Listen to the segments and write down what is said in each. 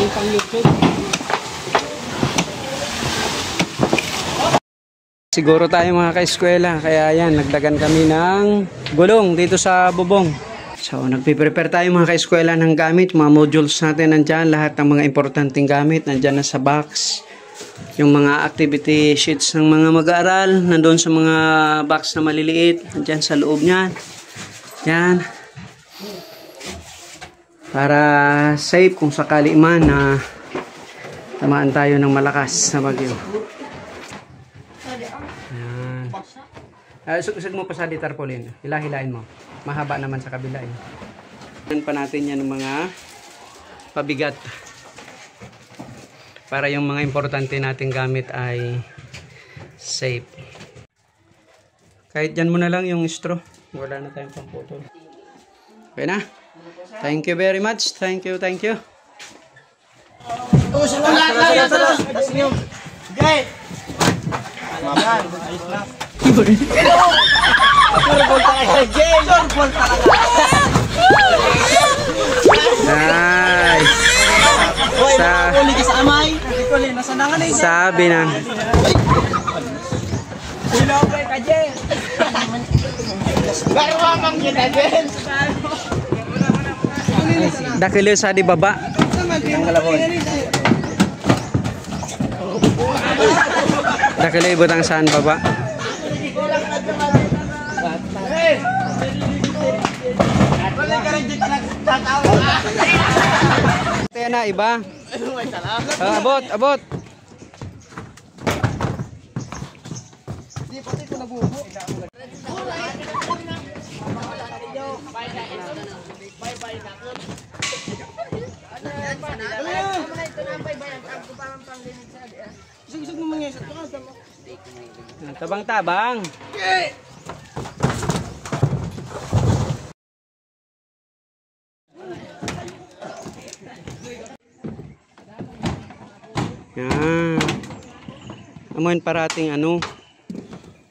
pwedeng pang YouTube. Siguro tayo mga ka-eskwela, kaya yan, nagdagan kami ng gulong dito sa bubong. So, nagpiprepare tayo mga ka-eskwela ng gamit, mga modules natin nandyan, lahat ng mga importanteng gamit nandyan na sa box. Yung mga activity sheets ng mga mag-aaral, nandun sa mga box na maliliit, nandyan sa loob niyan. Yan. Para safe kung sakali man na tamaan tayo ng malakas na bagyo. Usag mo pa sa tarpaulin. Hilahilain mo. Mahaba naman sa kabila eh. Yan pa natin yan ng mga pabigat. Para yung mga importante nating gamit ay safe. Kahit dyan mo na lang yung straw. Wala na tayong pamputol. Okay na? Thank you very much. Thank you, thank you. Nice. Sabi na. Dakilo sa di baba. Dakilo ibutang saan baba. Kaya na iba. Abot, abot. Tabang-tabang. Yan. Amoy parating ano,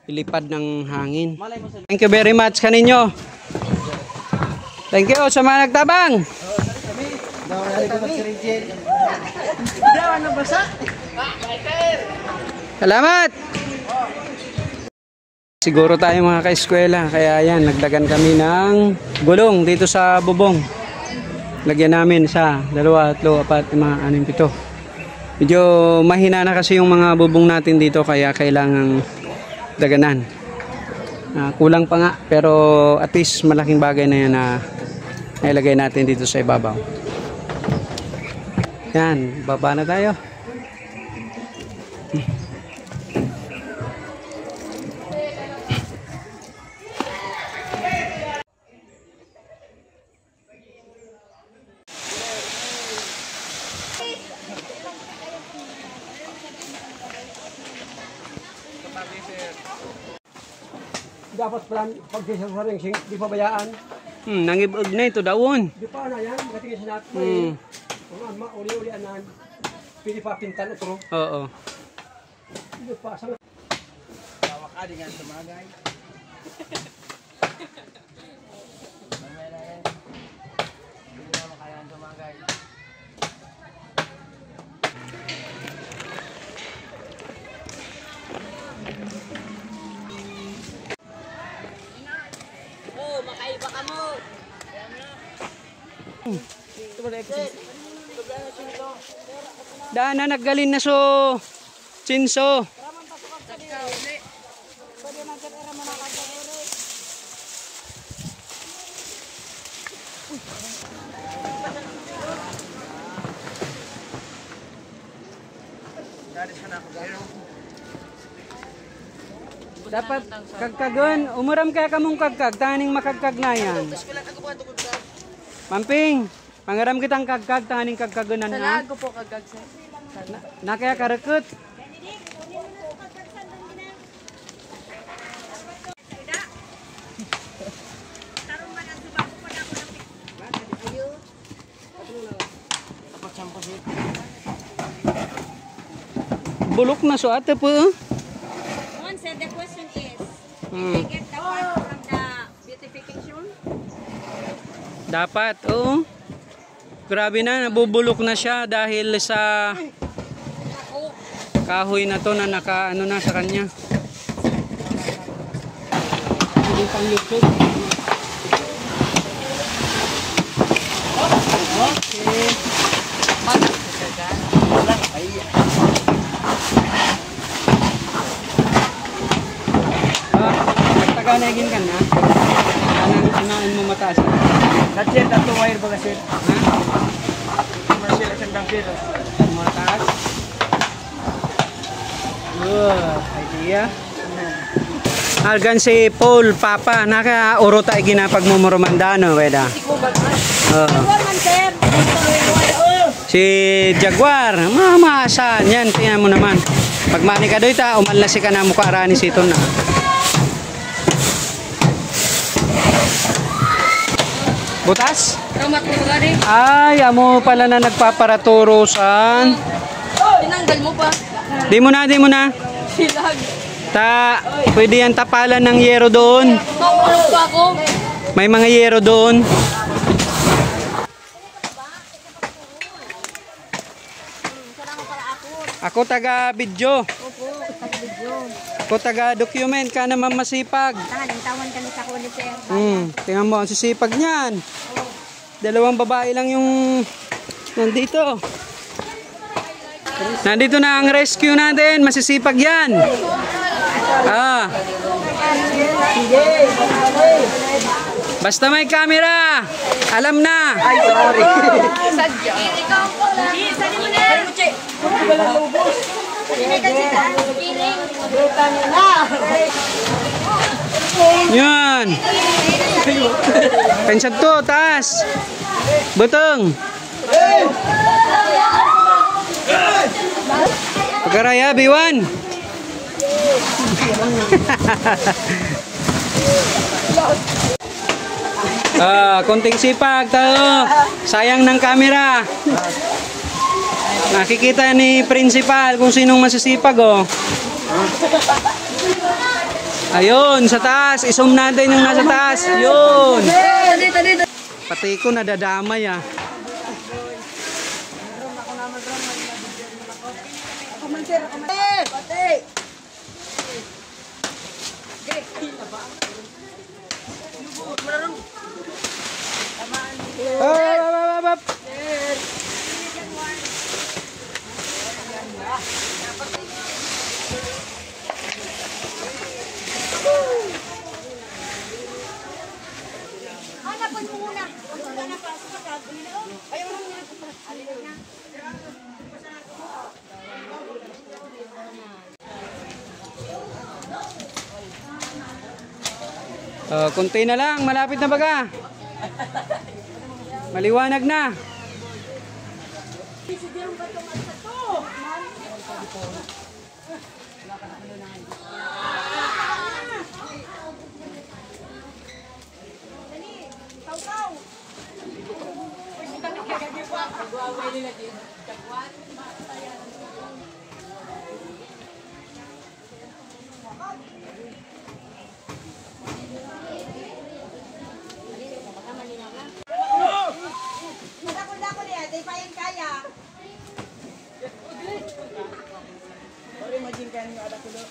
ilipad ng hangin. Thank you very much kaninyo. Thank you sa mga nagtabang. Salamat. Siguro tayo mga ka-eskwela, kaya yan, nagdagan kami ng gulong dito sa bubong. Lagyan namin sa 2, 3, 4, 5, 6, 7. Medyo mahina na kasi yung mga bubong natin dito, kaya kailangang daganan. Kulang pa nga, pero at least malaking bagay na yan na nailagay natin dito sa ibabaw. Yan, baba na tayo. Dapat plan pagsisasaring di pa bayaan. Nangibog na ito dawon. Di pa na yan, gatingin sa natin. Kung uli-uli anan, pili pa pintan ito. Oo. Di pa sa Tawak ka dengan sumagay. Hindi naman kaya sumagay. Makaiba ka mo. Daan na naggalin na so chinso. Dapat kagkagon, umuram kaya kamong kagkag, taning makagkag na yan. Mamping, pangaram kitang kagkag, taning kagkagonan na. Salago po kagkag sir. Na kaya karekut. Bulok na so ate po. Sir, the question is, did they get the part from the beautification? Dapat, oo. Grabe na, nabubulok na siya dahil sa kahoy na to na naka ano na sa kanya. Hindi pang YouTube. Okay. Nagtaganagin ka na? Anong inain mo mataas? Sir, tato wire ba sir? Ha? Commercial at sandang sir. Mataas? Good idea. Algan si Paul, Papa, naka-uro tayo ginapag mo moromandano, weda. Oo. Si Jaguar, mamaasan yan, tingnan mo naman. Pag mani ka doy ta, umalasi ka na mukha arani sito na. Butas? Ay, amo pala na nagpaparaturo saan. Tinanggal mo pa. Di mo na. Silag. Pwede yan tapalan ng yero doon. Makulong pa ako. May mga yero doon. Ako taga video. Ako taga document ka naman masipag. Tawan kami sa kulit, sir. Tingnan mo ang sisipag niyan. 2 babae lang yung nandito. Nandito na ang rescue natin. Masisipag yan. Basta may camera. Alam na. Ay, sorry. Yan. Pensad to, taas. Butong. Pagkaraya, B1. Konting sipag tayo. Sayang ng camera. Nakikita ni principal kung sinong masisipag, oh. Ayun, sa taas. I-zoom natin yung nasa taas. Yun. Pati ko nadadamay, ah. Hanapin mo muna. Ayaw mo muna. Konti na lang, malapit na baga. Maliwanag na. Sorry, maging kayo yung ada kulo.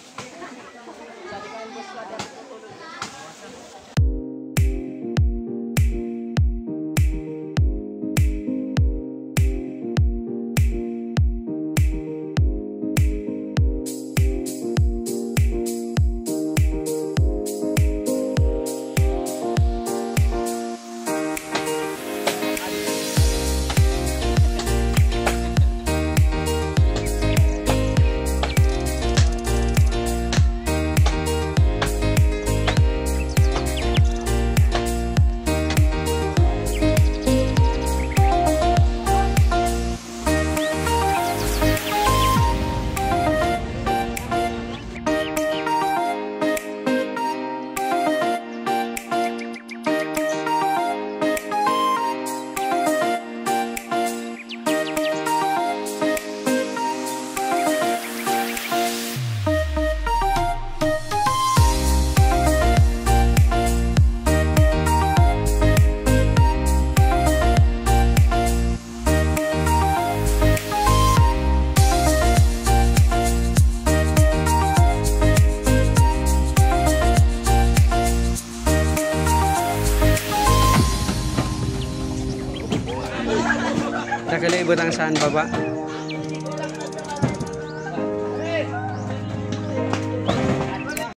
galibot ang saan baba.